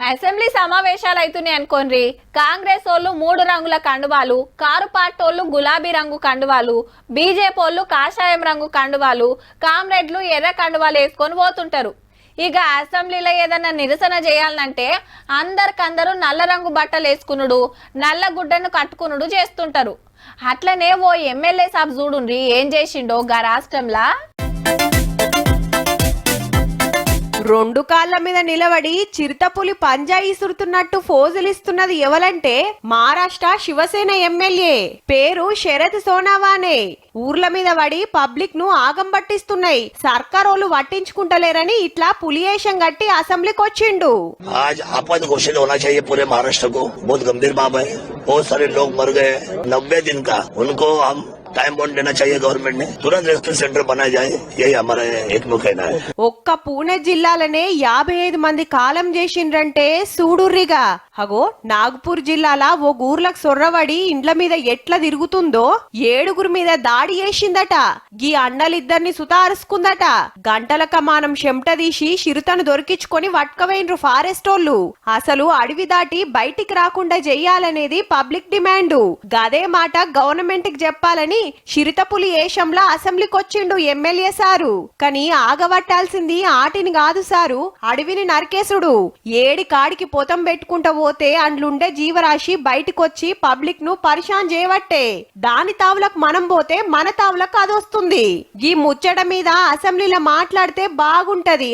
Assembly సమావేశాలు అవుతున్నాయి అనుకోండి. కాంగ్రెస్ వాళ్ళు 3 రంగుల కండువాలు, కారు పార్టోళ్ళు గులాబీ రంగు కండువాలు, బీజేపీ వాళ్ళు కాషాయం రంగు కండువాలు, కామ్రేడ్లు ఎర్ర కండువాలు వేసుకొని పోతుంటారు. ఇక అసెంబ్లీలో ఏదైనా నిరసన చేయాలంటే అందరికందరూ నల్ల రంగు బట్టలు వేసుకునుడు, నల్ల గుడ్డను కట్టుకునుడు చేస్తుంటారు. అట్లనే ఓ ఎమ్మెల్యే సాబ్ చూడుండ్రి ఏం చేసిండో గా రాష్ట్రంలా. 2 కాళ్ళ మీద నిలబడి చిరుతపులి పంజా ఇసురుతున్నట్టు ఫోజులిస్తున్నది ఎవలంటే మహారాష్ట్ర శివసేన ఎమ్మెల్యే పేరు శరద్ సోనావానే. ఊర్ల మీద పడి పబ్లిక్ ను ఆగం పట్టిస్తున్నాయి, సర్కారోళ్ళు పట్టించుకుంటలేరని ఇట్లా పులియేషం గట్టి అసెంబ్లీకి వచ్చిండు. आज आपद घोषित होना चाहिए पूरे महाराष्ट्र को. बहुत गंभीर बात है. बहुत सारे लोग मर गए 90 दिन का. उनको हम टाइम बॉन्ड देना चाहिए. गवर्नमेंट ने तुरंत रेस्क्यू सेंटर बनाया जाए. यही हमारा एक कहना है. ఒక్క పూణె జిల్లాలనే 55 మంది కాలం చేసిండ్రంటే సూడుర్రిగా. అగో నాగపూర్ జిల్లాల ఓ ఊర్లకు సొర్రవడి ఇండ్ల మీద ఎట్లా తిరుగుతుందో 7 మీద దాడి చేసిందట. గీ అన్నలిద్దరిని సుతారుసుకుందట. గంటల కమానం చెమట తీసి చిరుతను దొరికించుకొని వట్కవేండ్రు ఫారెస్టోళ్ళు. అసలు అడవి దాటి బయటికి రాకుండా చెయ్యాలనేది పబ్లిక్ డిమాండ్. గదే మాట గవర్నమెంట్ కి చెప్పాలని చిరుతపులి ఏషంలా అసెంబ్లీకి వచ్చిండు ఎమ్మెల్యే సారు. కానీ ఆగబట్టాల్సింది ఆటిని కాదు సారు, అడవిని నరికేసుడు. ఏడి కాడికి పొతం పెట్టుకుంటా పోతే అండ్లుండే జీవరాశి బయటికొచ్చి పబ్లిక్ ను పరిశాన్ చేయబట్టే. దాని తావులకు మనం పోతే మన తావులకు అదొస్తుంది. ఈ ముచ్చట మీద అసెంబ్లీలో మాట్లాడితే బాగుంటది.